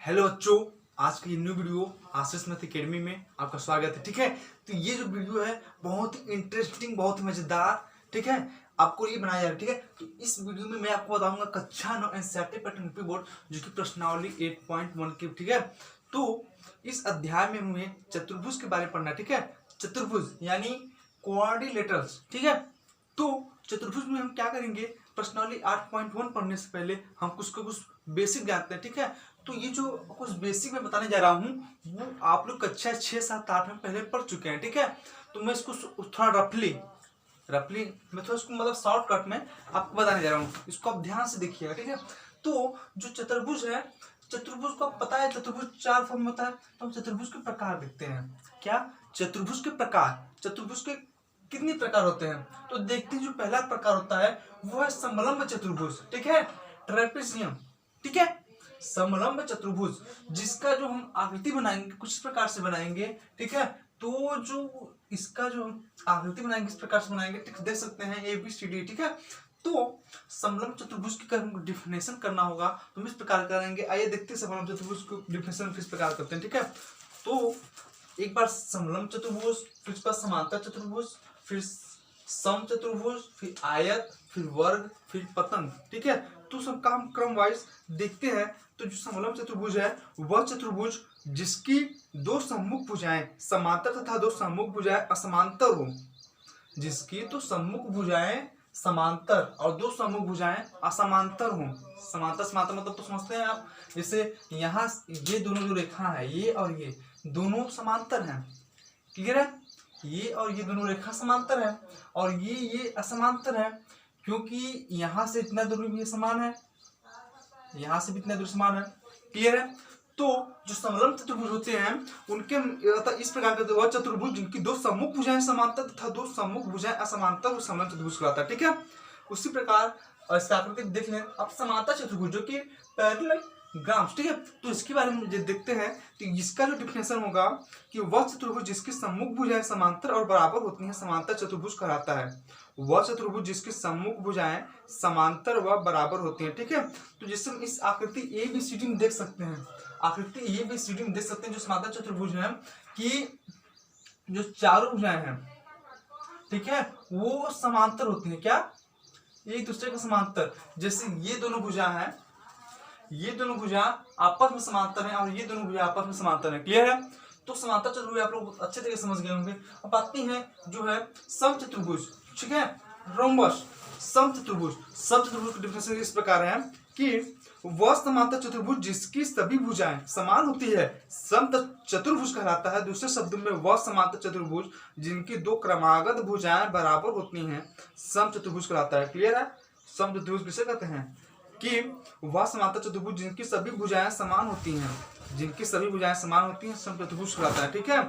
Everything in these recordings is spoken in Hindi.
हेलो बच्चों, आज की न्यू वीडियो आशीष मैथ अकेडमी में आपका स्वागत है। ठीक है, तो ये जो वीडियो है बहुत ही इंटरेस्टिंग, बहुत ही मजेदार, ठीक है, आपको ये बनाया जा रहा है। ठीक है, तो इस वीडियो में मैं आपको बताऊंगा कक्षा 9 एनसीईआरटी पैटर्न यूपी बोर्ड जो कि प्रश्नावली 8.1 की। ठीक है, तो इस अध्याय में हमें चतुर्भुज के बारे में पढ़ना है। ठीक है, चतुर्भुज यानी कोऑर्डिनेटर्स। ठीक है, तो चतुर्भुज में हम क्या करेंगे, प्रश्नावली 8.1 पढ़ने से पहले हम कुछ बेसिक जानते हैं। ठीक है, तो ये जो कुछ बेसिक मैं बताने जा रहा हूँ वो आप लोग कक्षा 6, 7, 8 में पहले पढ़ चुके हैं। ठीक है, तो मैं इसको थोड़ा रफली मैं थोड़ा इसको मतलब शॉर्टकट में आपको बताने जा रहा हूँ, इसको आप ध्यान से देखिएगा। ठीक है, तो जो चतुर्भुज है, चतुर्भुज को आप पता है चतुर्भुज 4 फॉर्म में होता है। तो हम चतुर्भुज के प्रकार देखते हैं। क्या चतुर्भुज के प्रकार, चतुर्भुज के कितने प्रकार होते हैं तो देखते हैं। जो पहला प्रकार होता है वो है समलंब चतुर्भुज। ठीक है, ट्रेपेजियम। ठीक है, समलंब चतुर्भुज जिसका जो हम आकृति बनाएंगे कुछ इस प्रकार से बनाएंगे। ठीक है, तो जो इसका जो हम आकृति बनाएंगे इस प्रकार से बनाएंगे। ठीक, देख सकते हैं ABCD। ठीक है, तो समलंब चतुर्भुज की हमको डिफिनेशन करना होगा तो हम इस प्रकार करेंगे। आइए देखते हैं समलंब चतुर्भुज को डिफिनेशन किस प्रकार करते हैं। ठीक है, तो एक बार समलंब चतुर्भुज, फिर उसके बाद समांतर चतुर्भुज, फिर सम चतुर्भुज, फिर आयत, फिर वर्ग, फिर पतंग। ठीक है, तो सब काम क्रम वाइज देखते हैं। तो जो समलंब चतुर्भुज है वह चतुर्भुज जिसकी दो सम्मुख भुजाएं समांतर तथा दो सम्मुख भुजाएं असमांतर हो, जिसकी तो सम्मुख भुजाएं समांतर और दो सम्मुख भुजाएं असमांतर हो। समांतर समांतर मतलब तो समझते हैं आप, जैसे यहाँ ये दोनों जो रेखा है ये और ये दोनों समांतर हैं। क्लियर है, ये और ये दोनों रेखा समांतर है और ये असमांतर है, क्योंकि यहाँ से इतना दूरी भी समान है, यहाँ से भी इतना दूरी समान है। क्लियर है, तो जो समलंब चतुर्भुज होते हैं उनके इस प्रकार के वह चतुर्भुज जिनकी दो सम्मुख भुजाएं समांतर तथा दो सम्मुख भुजाएं असमांतर वो समलंब चतुर्भुज कहलाता है। ठीक है, उसी प्रकार इसका आकृति देख लें अब समांतर चतुर्भुज जो कि पैरेलल ग्राम्स। ठीक है, तो इसके बारे में देखते हैं। तो इसका जो डिफिनेशन होगा कि वह चतुर्भुज जिसकी सम्मुख भुजाएं समांतर और बराबर होती हैं समांतर चतुर्भुज कहलाता है। वह चतुर्भुज जिसकी सम्मुख भुजाएं समांतर व बराबर होती हैं। ठीक है, तो जैसे हम इस आकृति ABCD में देख सकते हैं, आकृति ABCD में देख सकते हैं जो समांतर चतुर्भुज है कि जो चारों भुजाएं हैं, ठीक है, वो समांतर होती हैं। क्या, एक दूसरे के समांतर। जैसे ये दोनों भुजा हैं, ये दोनों भुजा आपस में समांतर हैं और ये दोनों भुजा आपस में समांतर हैं। क्लियर है, तो समांतर चतुर्भुज आप लोग अच्छे तरीके समझ गए होंगे। अब आती है जो है सम चतुर्भुज। ठीक है, रोम्बस सम चतुर्भुज। सम चतुर्भुज की डिफिनेशन इस प्रकार है कि वह समांतर चतुर्भुज जिसकी सभी भुजाएं समान होती है सम चतुर्भुज कहलाता है। दूसरे शब्दों में वह समांतर चतुर्भुज जिनकी दो क्रमागत भुजाएं बराबर होती हैं सम चतुर्भुज कहलाता है। क्लियर है, सम चतुर्भुज किसे कहते हैं कि वह समांतर चतुर्भुज जिनकी सभी भुजाएं समान होती हैं, जिनकी सभी भुजाएं समान होती हैं सम चतुर्भुज कहलाता है। ठीक है,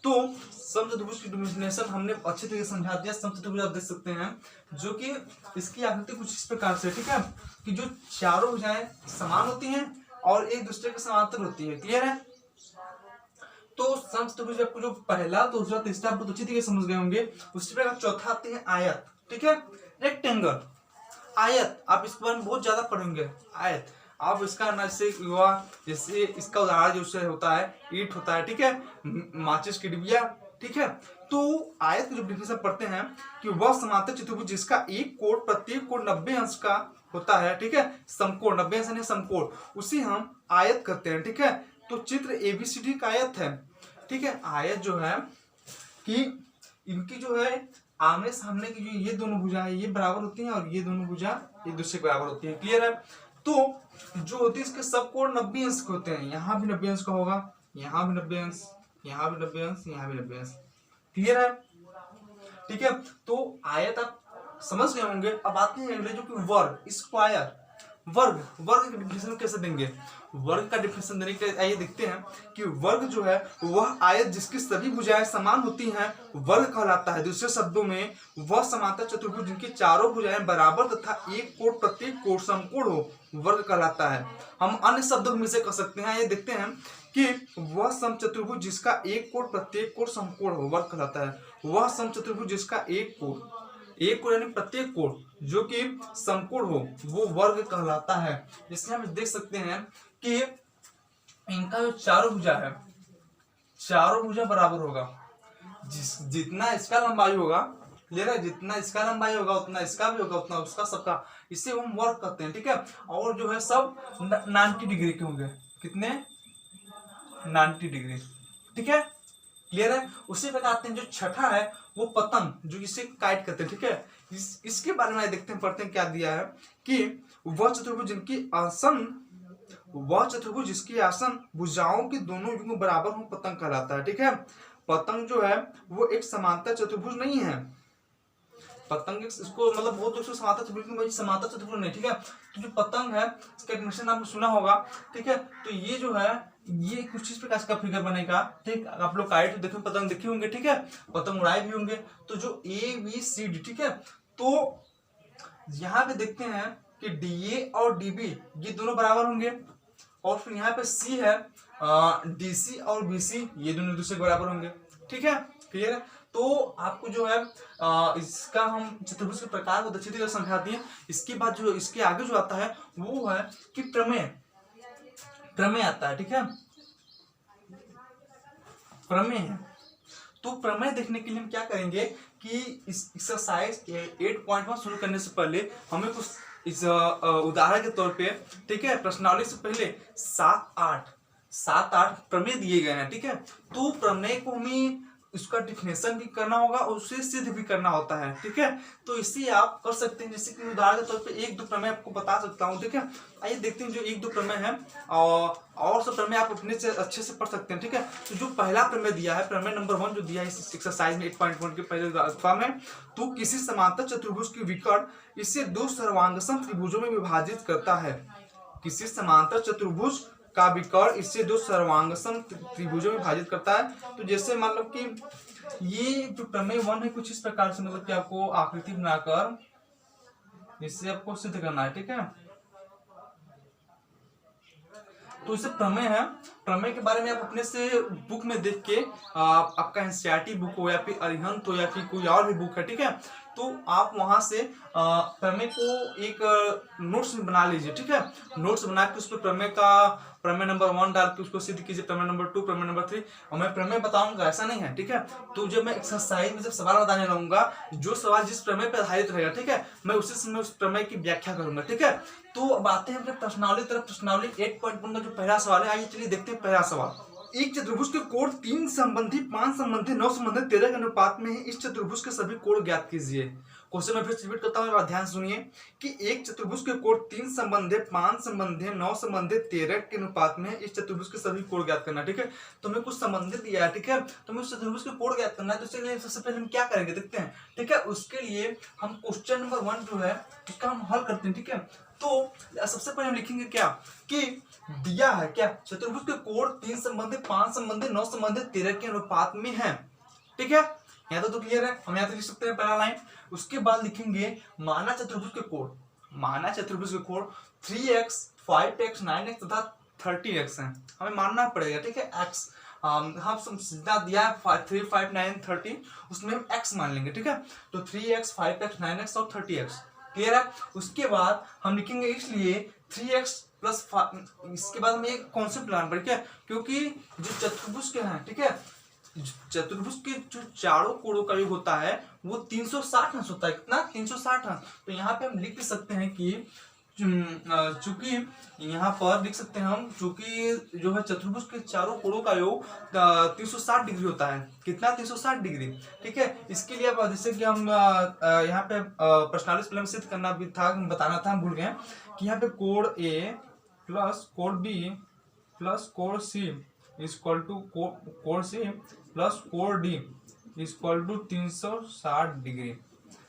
तो सम चतुर्भुज की डिफिनेशन हमने अच्छे तरीके से समझा दिया। सम चतुर्भुज आप देख सकते हैं जो कि इसकी आकृति कुछ इस प्रकार से। ठीक है, कि जो चारों भुजाएं समान होती हैं और एक दूसरे के समांतर होती है। क्लियर है, तो सम चतुर्भुज आपको जो पहला, दूसरा, तीसरा आप अच्छी तरीके समझ गए होंगे। उसी प्रकार चौथा आती है आयत। ठीक है, रेक्टेंगल। आयत आप इस बारे में बहुत ज्यादा पढ़ेंगे। आयत आप इसका ना जैसे इसका उदाहरण जो से होता है ईंट होता है। ठीक है, माचिस की डिबिया। ठीक है, तो आयत की जो डिफिनेशन पढ़ते हैं कि वह समांतर चतुर्भुज जिसका एक कोण प्रत्येक कोण 90 अंश का होता है। ठीक है, समकोण 90 अंश यानी समकोण, उसे हम आयत कहते हैं। ठीक है, तो चित्र ABCD का आयत है। ठीक है, आयत जो है कि इनकी जो है आमने सामने की जो ये दोनों भुजा है ये बराबर होती हैं और ये दोनों भुजा एक दूसरे के बराबर होती है। क्लियर है, तो जो होती है इसके सब कोण 90 अंश के होते हैं। यहाँ भी 90 अंश का होगा, यहाँ भी 90 अंश, यहाँ भी 90 अंश, यहाँ भी 90 अंश। क्लियर है, ठीक है, तो आयत आप समझ गए होंगे। अब आते हैं अगले जो कि वर्ग, स्क्वायर। वर्ग, वर्ग का डिफिनेशन कैसे देंगे, वर्ग का डिफिनेशन देने के आइए देखते हैं कि वर्ग जो है वह आयत जिसकी सभी भुजाएं समान होती हैं वर्ग कहलाता है। दूसरे शब्दों में वह समांतर चतुर्भुज जिनकी चारों भुजाएं बराबर तथा एक कोण प्रत्येक कोण समकोण हो वर्ग कहलाता है। हम अन्य शब्दों में से कह सकते हैं, ये देखते हैं कि वह सम चतुर्भुज जिसका एक कोण प्रत्येक कोण समकोण हो वर्ग कहलाता है। वह सम चतुर्भुज जिसका एक कोण यानी प्रत्येक कोण जो कि समकोण हो वो वर्ग कहलाता है। इसलिए हम देख सकते हैं कि इनका जो चारों भुजा है, चारों भुजा बराबर होगा। जितना इसका लंबाई होगा, क्लियर है, जितना इसका लंबाई होगा उतना इसका भी होगा, उतना उसका, सबका, इससे हम वर्क करते हैं, ठीक है। और जो है सब 90 डिग्री के होंगे, कितने, 90 डिग्री, ठीक है, क्लियर है। उसी प्रकार आते हैं जो छठा है वो पतंग, जो इसे काइट करते हैं, ठीक है। इसके बारे में देखते हैं, पढ़ते हैं क्या दिया है कि वह चतुर्भुज जिसकी आसन भुजाओं के दोनों युग्म बराबर हो पतंग कहलाता है, ठीक है। पतंग जो है वो एक समांतर चतुर्भुज नहीं है। पतंग इसको मतलब बहुत दोस्तों समांतर चतुर्भुज नहीं, ठीक है। तो जो पतंग है इसका डेफिनेशन आपने सुना होगा, ठीक है। तो ये जो है ये कुछ इस प्रकार का फिगर बनेगा, ठीक। आप लोग काइट देखे, पतंग देखे होंगे, ठीक है, पतंग उड़ाए भी होंगे। तो जो ABCD, ठीक है, तो यहाँ पे देखते हैं कि DA और DB ये दोनों बराबर होंगे, और फिर यहाँ पे C है DC और BC ये दोनों दूसरे के बराबर होंगे, ठीक है, क्लियर है। तो आपको जो है इसका हम चतुर्भुज के प्रकार को अच्छी तरह समझा दिए। इसके बाद जो इसके आगे जो आता है वो है कि प्रमेय आता है, ठीक है, प्रमेय है। तो प्रमेय देखने के लिए हम क्या करेंगे कि इस एक्सरसाइज 8.1 शुरू करने से पहले हमें कुछ इस उदाहरण के तौर पे, ठीक है, प्रश्नावली से पहले 7-8 प्रमेय दिए गए हैं, ठीक है। तो प्रमेय को हमें इसका डिफिनेशन भी करना होगा और उसे सिद्ध भी करना होता है, ठीक है। तो इसे आप कर सकते हैं, जैसे कि उदाहरण के तौर पे 1-2 प्रमेय आपको बता सकता हूँ, ठीक है। आइए देखते हैं जो 1-2 प्रमेय है, और सब प्रमेय आप अपने से अच्छे से पढ़ सकते हैं, ठीक है। तो जो पहला प्रमेय दिया है, प्रमेय नंबर 1 जो दिया है इस एक्सरसाइज में 8.1 के पहले में, तो किसी समांतर चतुर्भुज की विकर्ण इसे 2 सर्वांगसम त्रिभुजों में विभाजित करता है। किसी समांतर चतुर्भुज का विकर्ण इससे 2 सर्वांगसम त्रिभुजों में विभाजित करता है। तो जैसे मान लो कि ये जो प्रमेय 1 है कुछ इस प्रकार से, मतलब कि आपको आकृति बनाकर इससे आपको सिद्ध करना है, ठीक है। तो इसे प्रमेय है। प्रमेय के बारे में आप अपने से बुक में देख के आपका एनसीईआरटी बुक हो या फिर अरिहंत हो या फिर कोई और भी बुक है, ठीक है, तो आप वहां से प्रमेय को एक नोट्स में बना लीजिए, ठीक है। नोट्स बना के उस पर प्रमेय नंबर 1 डाल के उसको सिद्ध कीजिए, प्रमेय नंबर 2, प्रमेय नंबर 3, और मैं प्रमेय बताऊंगा, ऐसा नहीं है, ठीक है। तो जब मैं एक्सरसाइज में जब सवाल बताने लगूंगा, जो सवाल जिस प्रमेय पर आधारित रहेगा, ठीक है, मैं उसी समय उस प्रमेय की व्याख्या करूंगा, ठीक है। तो अब आते हैं अपने प्रश्नावली तरफ। प्रश्नावली 8.1 का जो पहला सवाल है, आइए चलिए देखते हैं पहला सवाल। एक चतुर्भुज के कोण 3 संबंधी 5 संबंधी 9 संबंधी 13 के अनुपात में है। इस चतुर्भुज के सभी कोण ज्ञात कीजिए। क्वेश्चन में फिर रिपीट करता हूं, ध्यान सुनिए कि एक चतुर्भुज के कोण 3 संबंधी 5 संबंधी 9 संबंधी 13 के अनुपात में है। इस चतुर्भुज के सभी कोण ज्ञात करना, ठीक है। तो हमें कुछ संबंधी दिया है, ठीक है, तो हमें उस चतुर्भुज के कोण ज्ञात करना है। तो चलिए सबसे पहले हम क्या करेंगे देखते हैं, ठीक है। उसके लिए हम क्वेश्चन नंबर 1 जो है उसका हम हल करते हैं, ठीक है। तो सबसे पहले हम लिखेंगे क्या कि दिया है क्या, चतुर्भुज के कोण 3 संबंधी 5 संबंधी 9 संबंधी 13 के अनुपात में है, ठीक है। यहाँ तो क्लियर है, हम यहाँ से लिख सकते हैं पहला लाइन। उसके बाद लिखेंगे माना चतुर्भुज के कोण, माना चतुर्भुज के कोण 3x 5x 9x तथा 30x है। हमें मानना पड़ेगा, ठीक है। x हम सीधा दिया है 3 5 9 30, उसमें हम x मान लेंगे, ठीक है। तो 3x 5x 9x और 30x, क्लियर है। उसके बाद हम लिखेंगे इसलिए 3x प्लस, इसके बाद हमें एक कॉन्सेप्ट लाना पड़ेगा, क्योंकि जो चतुर्भुज के हैं, ठीक है, चतुर्भुज के जो चारों कोणों का योग होता है वो 360 अंश होता है। कितना, 360 अंश। तो यहाँ पे हम लिख सकते हैं कि चूंकि यहाँ पर लिख सकते हैं हम, चूंकि जो है चतुर्भुज के चारों कोणों का योग 360 डिग्री होता है। कितना, 360 डिग्री, ठीक है। इसके लिए अब जैसे कि हम यहाँ पे प्रश्नावली सिद्ध करना भी था, बताना था, हम भूल गए कि यहाँ पे कोण A प्लस कोण B प्लस कोण C इक्वल टू कोण C प्लस कोण D इक्वल टू 360 डिग्री,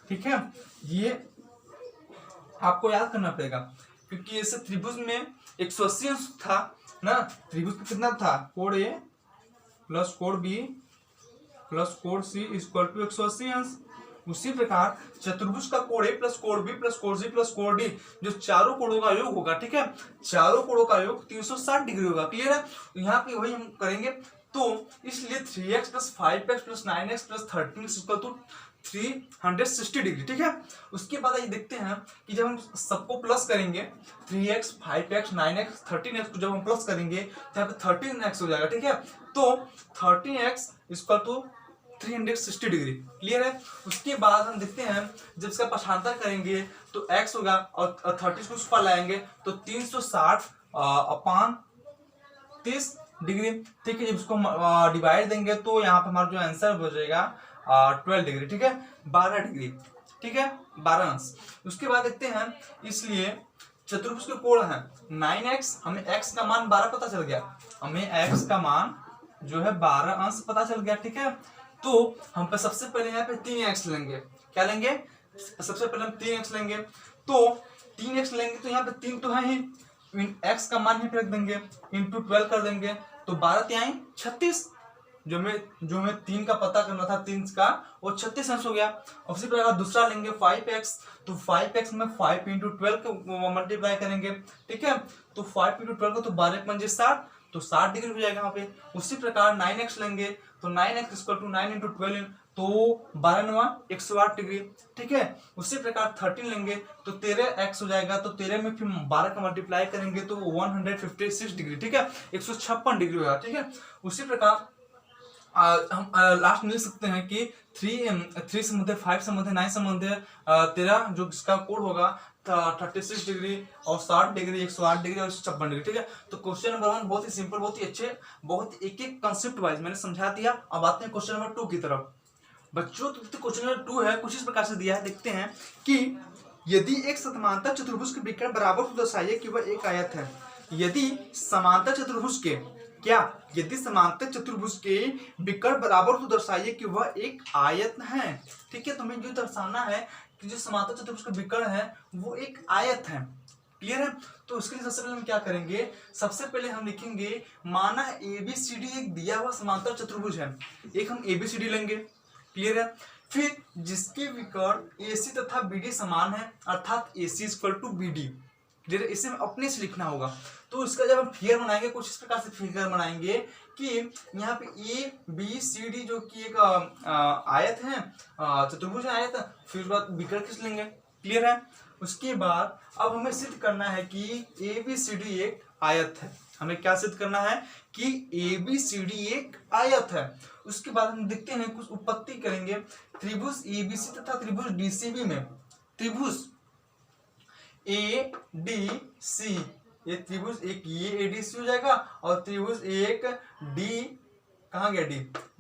ठीक है। ये आपको याद करना पड़ेगा, क्योंकि ऐसे त्रिभुज में 180 अंश था ना, त्रिभुज का कितना था, कोण A प्लस कोण B प्लस कोण C इक्वल टू 180 अंश। उसी प्रकार चतुर्भुज का कोण A प्लस कोण B प्लस कोण C प्लस कोण D, जो चारों कोणों का योग होगा, ठीक है, चारों कोणों का योग 360 डिग्री होगा, क्लियर है। यहाँ पे वही हम करेंगे। तो इसलिए 3x plus 5x plus 9x plus 13x equal to 360 degree, ठीक है। उसके बाद ये देखते हैं कि जब हम सबको प्लस करेंगे 3x 5x 9x 13x को जब हम प्लस करेंगे तो यहाँ पे 13x हो जाएगा, ठीक है। तो 13x equal to 360 degree, clear है। उसके बाद हम देखते हैं जब इसका पक्षांतर करेंगे तो x होगा और 30 को उस पर लाएंगे तो 360 अपान 30 डिग्री, ठीक है। जब इसको डिवाइड देंगे तो यहाँ पे हमारा जो आंसर हो जाएगा 12 डिग्री, ठीक है, 12 डिग्री, ठीक है, 12 अंश। उसके बाद देखते हैं, इसलिए चतुर्भुज के कोण है 9x, हमें x का मान 12 पता चल गया, हमें x का मान जो है 12 अंश पता चल गया, ठीक है। तो हम पे सबसे पहले यहाँ पे 3x लेंगे, क्या लेंगे, सबसे पहले हम 3x लेंगे, तो 3x लेंगे तो यहाँ पे 3 तो है ही, x का मान ही रख देंगे, इंटू 12 कर देंगे तो 12 त्याई 36, जो हमें 3 का पता करना था 3 का, वो 36 अंश हो गया। और उसी प्रकार दूसरा लेंगे 5x, तो 5x में 5 इंटू 12 को मल्टीप्लाई करेंगे, ठीक है। तो 5 इंटू 12 को तो 12 पंजे 60, तो 60 डिग्री हो जाएगा यहाँ पे। उसी प्रकार 9x लेंगे तो 9x इक्वल टू 9 इंटू 12 तो 12 9 108 डिग्री, ठीक है। उसी प्रकार 13 लेंगे तो 13x हो जाएगा, तो 13 में फिर 12 का मल्टीप्लाई करेंगे तो 156 डिग्री, ठीक है, 156 डिग्री होगा, ठीक है। उसी प्रकार हम लास्ट में लिख सकते हैं कि 3 से मध्य 5 से मध्य 9 से मध्य 13 जो इसका कोड होगा 36 डिग्री और 60 डिग्री 108 डिग्री और 156 डिग्री, ठीक है। तो क्वेश्चन नंबर 1 बहुत ही सिंपल, बहुत ही अच्छे, बहुत एक एक कंसेप्ट वाइज मैंने समझा दिया। अब आते हैं क्वेश्चन नंबर 2 की तरफ। बच्चों तो क्वेश्चन नंबर 2 है, कुछ इस प्रकार से दिया है, देखते हैं कि यदि एक समांतर चतुर्भुज के विकर्ण बराबर तो दर्शाइए कि वह एक आयत है। यदि समांतर चतुर्भुज के यदि समांतर चतुर्भुज के विकर्ण बराबर तो दर्शाइए कि वह एक आयत है, ठीक है। तो हमें जो दर्शाना है कि जो समांतर चतुर्भुज का विकर्ण है वो एक आयत है, क्लियर है। तो उसके लिए सबसे पहले हम क्या करेंगे, सबसे पहले हम लिखेंगे माना ABCD एक दिया हुआ समांतर चतुर्भुज है, एक हम ABCD लेंगे, क्लियर है। फिर जिसके विकर्ण AC तथा BD समान है, अर्थात AC इक्वल टू BD, इसे अपने से लिखना होगा। तो इसका जब हम फिगर बनाएंगे कुछ इस प्रकार से फिगर बनाएंगे कि यहाँ पे ABCD जो कि एक आयत है, चतुर्भुज आयत, फिर उसके बाद विकर्ण खींच लेंगे, क्लियर है। उसके बाद अब हमें सिद्ध करना है कि ABCD एक आयत है। हमें क्या सिद्ध करना है कि ABCD एक आयत है। उसके बाद हम देखते हैं कुछ उत्पत्ति करेंगे त्रिभुज ABC तथा त्रिभुज DCB में। त्रिभुज ADC, ये त्रिभुज एक ये ADC हो जाएगा और त्रिभुज एक D कहाँ गया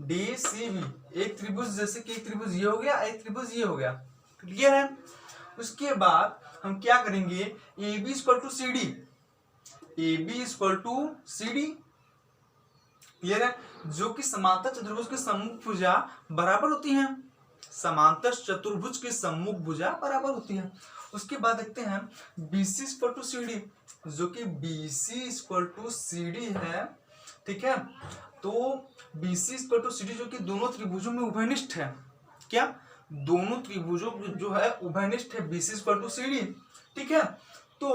DCB, एक त्रिभुज जैसे कि एक त्रिभुज ये हो गया, एक त्रिभुज ये हो गया, क्लियर है। उसके बाद हम क्या करेंगे AB equal to CD, AB equal to CD, clear है, जो कि समांतर चतुर्भुज के सम्मुख भुजा बराबर होती हैं, समांतर चतुर्भुज की सम्मुख भुजा बराबर होती है। उसके बाद देखते हैं BC इक्वल टू CD, जो कि BC इक्वल टू CD है, ठीक है। तो BC इक्वल टू CD जो कि दोनों त्रिभुजों में उभयनिष्ठ है, क्या दोनों त्रिभुजों जो है उभयनिष्ठ है, BC इक्वल टू CD, ठीक है। तो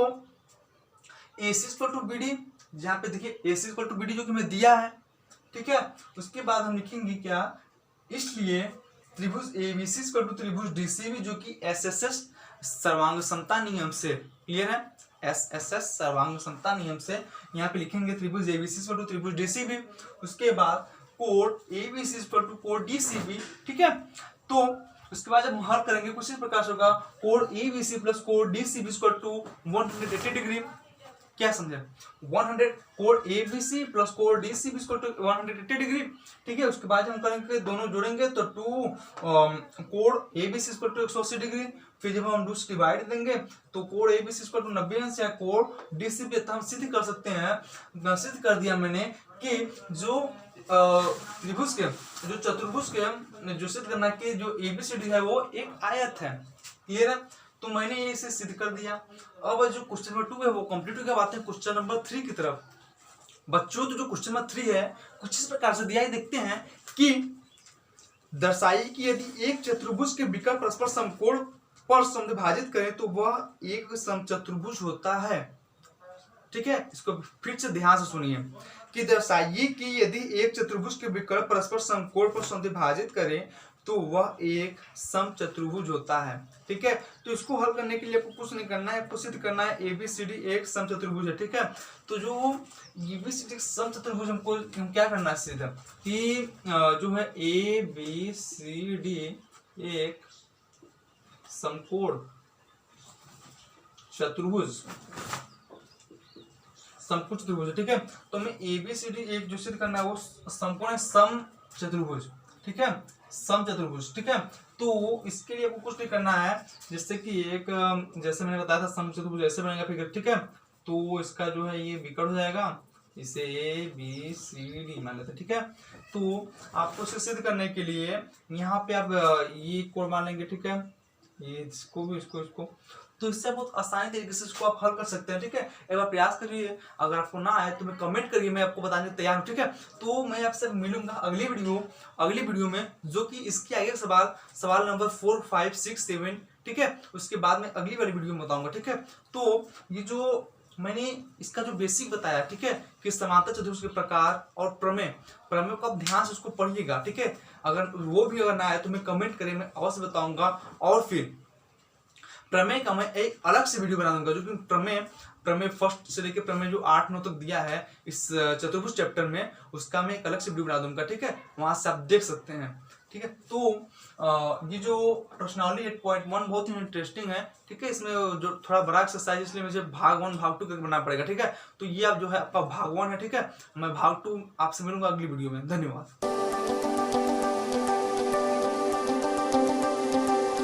AC इक्वल टू BD, जहाँ पे देखिए AC इक्वल टू BD जो कि हमें दिया है, ठीक है। उसके बाद हम लिखेंगे क्या, इसलिए त्रिभुज ABC इक्वल टू त्रिभुज DCB जो कि SSS सर्वांग समता नियम से, क्लियर है, SSS सर्वांग समता नियम से यहाँ पे लिखेंगे त्रिभुज ABC इक्वल टू त्रिभुज DCB। उसके बाद कोड ABC इक्वल टू कोड DCB, ठीक है। तो उसके बाद जब हम हल करेंगे कुछ इस प्रकार से होगा कोड ABC प्लस कोड DCB इक्वल टू 180 डिग्री, क्या समझे, 100 कोड ABC प्लस कोड DCB इक्वल टू 180 डिग्री, ठीक है। उसके बाद हम करेंगे दोनों जोड़ेंगे तो 2 कोड ABC इक्वल टू 180 डिग्री, फिर जब हम 2 डिवाइड देंगे तो कोड ABC इक्वल टू 90 अंश या कोड DCB हम सिद्ध कर सकते हैं, सिद्ध कर दिया मैंने कि जो त्रिभुज के जो चतुर्भुज के जो सिद्ध करना कि जो ABCD है वो एक आयत है, क्लियर है। तो मैंने इसे सिद्ध कर दिया। अब जो क्वेश्चन नंबर 2 है वो कंप्लीट हो गया। बात है क्वेश्चन नंबर 3 की तरफ। बच्चों तो जो क्वेश्चन नंबर 3 है कुछ इस प्रकार से दिया है, देखते हैं कि दर्शाइए कि यदि एक चतुर्भुज के विकर्ण परस्पर समकोण पर समद्विभाजित करें तो वह एक समचतुर्भुज होता है, ठीक है। इसको फिर से ध्यान से सुनिए कि दर्शाइए कि यदि एक चतुर्भुज के विकर्ण परस्पर समकोण पर समद्विभाजित करें तो वह एक समचतुर्भुज होता है। ठीक है, तो इसको हल करने के लिए आपको कुछ नहीं करना है, आपको सिद्ध करना है ABCD एक समचतुर्भुज है। ठीक है, तो जो ABCD समचतुर्भुज हम क्या करना है सिद्ध कि जो है ABCD एक समकोण चतुर्भुज समकोण चतुर्भुज। ठीक है, तो हमें ABCD एक जो सिद्ध करना है वो समकोण सम चतुर्भुज। ठीक है, सम चतुर्भुज। ठीक है, तो इसके लिए आपको कुछ नहीं करना है, जैसे कि एक जैसे मैंने बताया था सम चतुर्भुज ऐसे बनेगा फिगर। ठीक है, तो इसका जो है ये विकर्ण हो जाएगा, इसे ABCD मान लेते हैं। ठीक है, तो आपको इसे सिद्ध करने के लिए यहाँ पे आप ये कोण मान लेंगे। ठीक है, ये इसको भी इसको, तो इससे बहुत आसानी तरीके से इसको आप हल कर सकते हैं। ठीक है, एक बार प्रयास करिए, अगर आपको ना आए तो मैं कमेंट करिए, मैं आपको बताने तैयार हूँ। ठीक है, तो मैं आपसे मिलूंगा अगली वीडियो में, जो कि इसके आगे सवाल नंबर 4, 5, 6, 7। ठीक है, उसके बाद में अगली वाली वीडियो में बताऊंगा। ठीक है, तो ये जो मैंने इसका जो बेसिक बताया, ठीक है, कि समांतर चतुर्भुज के प्रकार और प्रमेय को आप ध्यान से उसको पढ़िएगा। ठीक है, अगर वो भी अगर ना आए तो मैं कमेंट करें, मैं अवश्य बताऊंगा। और फिर प्रमेय का मैं एक अलग से वीडियो बना दूंगा, जो कि प्रमेय फर्स्ट से लेकर प्रमेय जो 8-9 तक दिया है इस चतुर्भुज चैप्टर में, उसका मैं एक अलग से वीडियो बना दूंगा। ठीक है, वहां से आप देख सकते हैं। ठीक है, तो ये जो प्रश्नावली 8.1 बहुत ही इंटरेस्टिंग है। ठीक है, इसमें जो थोड़ा बड़ा एक्सरसाइज, इसलिए मुझे भाग 1 भाग 2 करके बनाना पड़ेगा। ठीक है, तो ये आप जो है आपका भाग 1 है। ठीक है, मैं भाग 2 आपसे मिलूंगा अगली वीडियो में। धन्यवाद।